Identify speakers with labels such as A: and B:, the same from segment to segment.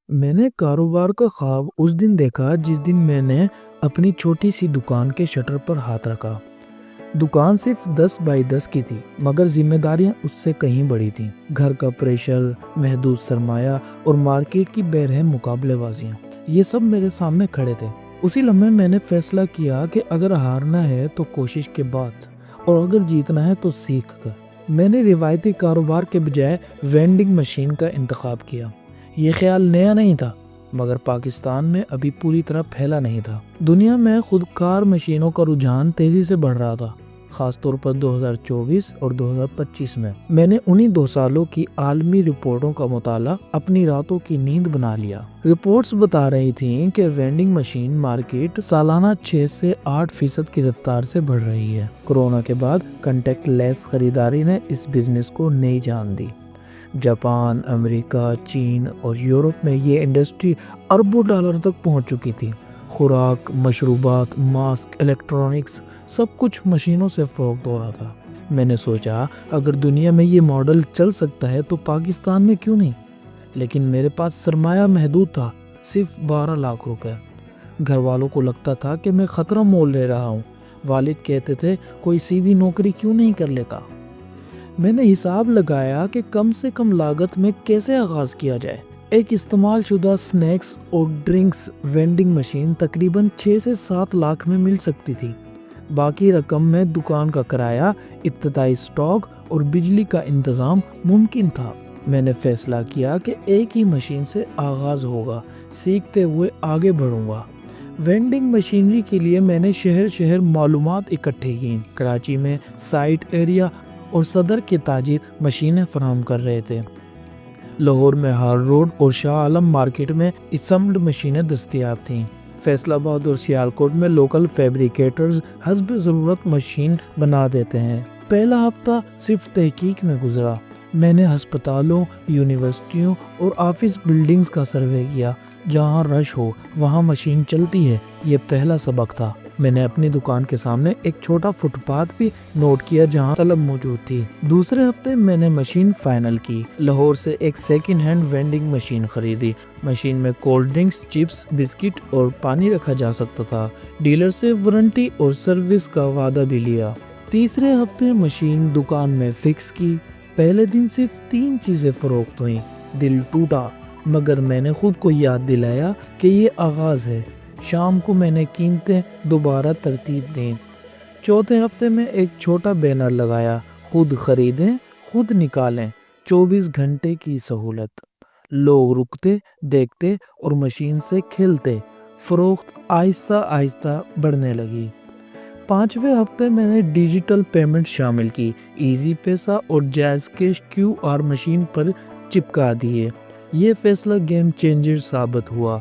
A: میں نے کاروبار کا خواب اس دن دیکھا جس دن میں نے اپنی چھوٹی سی دکان کے شٹر پر ہاتھ رکھا۔ دکان صرف 10x10 کی تھی، مگر ذمہ داریاں اس سے کہیں بڑی تھیں۔ گھر کا پریشر، محدود سرمایہ اور مارکیٹ کی بے رحم مقابلے بازیاں، یہ سب میرے سامنے کھڑے تھے۔ اسی لمحے میں نے فیصلہ کیا کہ اگر ہارنا ہے تو کوشش کے بعد، اور اگر جیتنا ہے تو سیکھ کر۔ میں نے روایتی کاروبار کے بجائے وینڈنگ مشین کا انتخاب کیا۔ یہ خیال نیا نہیں تھا، مگر پاکستان میں ابھی پوری طرح پھیلا نہیں تھا۔ دنیا میں خودکار مشینوں کا رجحان تیزی سے بڑھ رہا تھا، خاص طور پر 2024 اور 2025 میں۔ میں نے انہی 2 سالوں کی عالمی رپورٹوں کا مطالعہ اپنی راتوں کی نیند بنا لیا۔ رپورٹس بتا رہی تھیں کہ وینڈنگ مشین مارکیٹ سالانہ 6 سے 8% کی رفتار سے بڑھ رہی ہے۔ کورونا کے بعد کنٹیکٹ لیس خریداری نے اس بزنس کو نئی جان دی۔ جاپان، امریکہ، چین اور یورپ میں یہ انڈسٹری اربوں ڈالر تک پہنچ چکی تھی۔ خوراک، مشروبات، ماسک، الیکٹرانکس، سب کچھ مشینوں سے فروخت ہو رہا تھا۔ میں نے سوچا اگر دنیا میں یہ ماڈل چل سکتا ہے تو پاکستان میں کیوں نہیں؟ لیکن میرے پاس سرمایہ محدود تھا، صرف 12 لاکھ روپے۔ گھر والوں کو لگتا تھا کہ میں خطرہ مول لے رہا ہوں۔ والد کہتے تھے کوئی سیدھی نوکری کیوں نہیں کر لیتا؟ میں نے حساب لگایا کہ کم سے کم لاگت میں کیسے آغاز کیا جائے۔ ایک استعمال شدہ سنیکس اور ڈرنکس وینڈنگ مشین تقریباً 6 سے 7 لاکھ میں مل سکتی تھی۔ باقی رقم میں دکان کا کرایہ، ابتدائی سٹاک اور بجلی کا انتظام ممکن تھا۔ میں نے فیصلہ کیا کہ ایک ہی مشین سے آغاز ہوگا، سیکھتے ہوئے آگے بڑھوں گا۔ وینڈنگ مشینری کے لیے میں نے شہر معلومات اکٹھے کی۔ کراچی میں سائٹ ایریا اور صدر کے تاجر مشینیں فراہم کر رہے تھے۔ لاہور میں ہار روڈ اور شاہ عالم مارکیٹ میں اسمبلڈ مشینیں دستیاب تھیں۔ فیصل آباد اور سیالکوٹ میں لوکل فیبریکیٹرز حسب ضرورت مشین بنا دیتے ہیں۔ پہلا ہفتہ صرف تحقیق میں گزرا۔ میں نے ہسپتالوں، یونیورسٹیوں اور آفس بلڈنگز کا سروے کیا۔ جہاں رش ہو وہاں مشین چلتی ہے، یہ پہلا سبق تھا۔ میں نے اپنی دکان کے سامنے ایک چھوٹا فٹ پاتھ بھی نوٹ کیا جہاں طلب موجود تھی۔ دوسرے ہفتے میں نے مشین فائنل کی۔ لاہور سے ایک سیکنڈ ہینڈ وینڈنگ مشین خریدی۔ مشین میں کولڈ ڈرنکس، چپس، بسکٹ اور پانی رکھا جا سکتا تھا۔ ڈیلر سے وارنٹی اور سروس کا وعدہ بھی لیا۔ تیسرے ہفتے مشین دکان میں فکس کی۔ پہلے دن صرف 3 چیزیں فروخت ہوئیں۔ دل ٹوٹا، مگر میں نے خود کو یاد دلایا کہ یہ آغاز ہے۔ شام کو میں نے قیمتیں دوبارہ ترتیب دیں۔ چوتھے ہفتے میں ایک چھوٹا بینر لگایا، خود خریدیں، خود نکالیں، 24 گھنٹے کی سہولت۔ لوگ رکتے، دیکھتے اور مشین سے کھیلتے۔ فروخت آہستہ آہستہ بڑھنے لگی۔ 5ویں ہفتے میں نے ڈیجیٹل پیمنٹ شامل کی، ایزی پیسہ اور جائز کیش QR مشین پر چپکا دیے۔ یہ فیصلہ گیم چینجر ثابت ہوا۔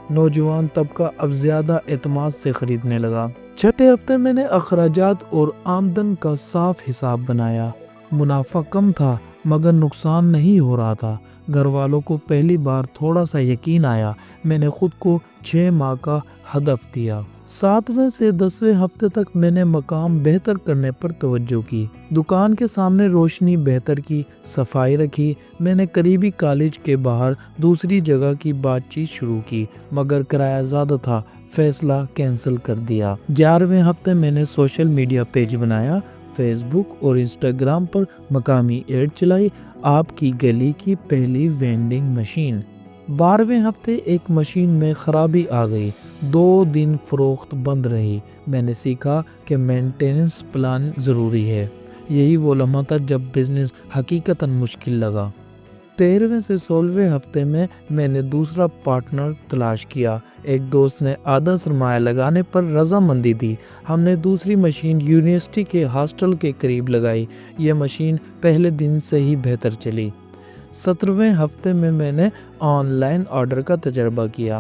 A: نوجوان طبقہ اب زیادہ اعتماد سے خریدنے لگا۔ 6 ہفتے میں نے اخراجات اور آمدن کا صاف حساب بنایا۔ منافع کم تھا مگر نقصان نہیں ہو رہا تھا۔ گھر والوں کو پہلی بار تھوڑا سا یقین آیا۔ میں نے خود کو 6 ماہ کا ہدف دیا۔ 7ویں سے 10ویں ہفتے تک میں نے مقام بہتر کرنے پر توجہ کی۔ دکان کے سامنے روشنی بہتر کی، صفائی رکھی۔ میں نے قریبی کالج کے باہر دوسری جگہ کی بات چیت شروع کی، مگر کرایہ زیادہ تھا، فیصلہ کینسل کر دیا۔ 11ویں ہفتے میں نے سوشل میڈیا پیج بنایا، فیس بک اور انسٹاگرام پر مقامی ایڈ چلائی۔ آپ کی گلی کی پہلی وینڈنگ مشین۔ 12ویں ہفتے ایک مشین میں خرابی آ گئی، 2 دن فروخت بند رہی۔ میں نے سیکھا کہ مینٹیننس پلان ضروری ہے۔ یہی وہ لمحہ تھا جب بزنس حقیقتاً مشکل لگا۔ 13ویں سے 16ویں ہفتے میں نے دوسرا پارٹنر تلاش کیا۔ ایک دوست نے آدھا سرمایہ لگانے پر رضامندی دی۔ ہم نے دوسری مشین یونیورسٹی کے ہاسٹل کے قریب لگائی۔ یہ مشین پہلے دن سے ہی بہتر چلی۔ 17ویں ہفتے میں نے آن لائن آرڈر کا تجربہ کیا۔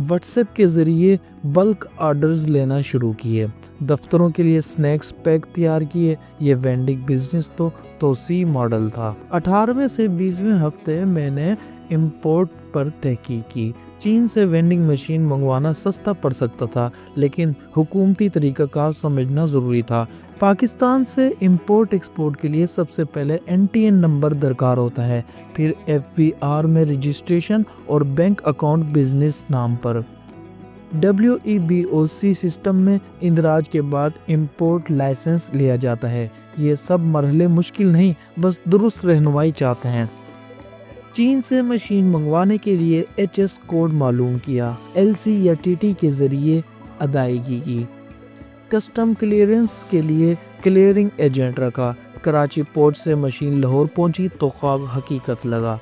A: واٹس ایپ کے ذریعے بلک آرڈرز لینا شروع کیے۔ دفتروں کے لیے سنیکس پیک تیار کیے۔ یہ وینڈنگ بزنس تو توسیع ماڈل تھا۔ 18ویں سے 20ویں ہفتے میں نے امپورٹ پر تحقیق کی۔ چین سے وینڈنگ مشین منگوانا سستا پڑ سکتا تھا، لیکن حکومتی طریقہ کار سمجھنا ضروری تھا۔ پاکستان سے امپورٹ ایکسپورٹ کے لیے سب سے پہلے NTN نمبر درکار ہوتا ہے، پھر FBR میں رجسٹریشن اور بینک اکاؤنٹ بزنس نام پر۔ WEBOC سسٹم میں اندراج کے بعد امپورٹ لائسنس لیا جاتا ہے۔ یہ سب مرحلے مشکل نہیں، بس درست رہنمائی چاہتے ہیں۔ چین سے مشین منگوانے کے لیے HS کوڈ معلوم کیا، LC یا TT کے ذریعے ادائیگی کی، کسٹم کلیئرنس کے لیے کلیئرنگ ایجنٹ رکھا۔ کراچی پورٹ سے مشین لاہور پہنچی تو خواب حقیقت لگا۔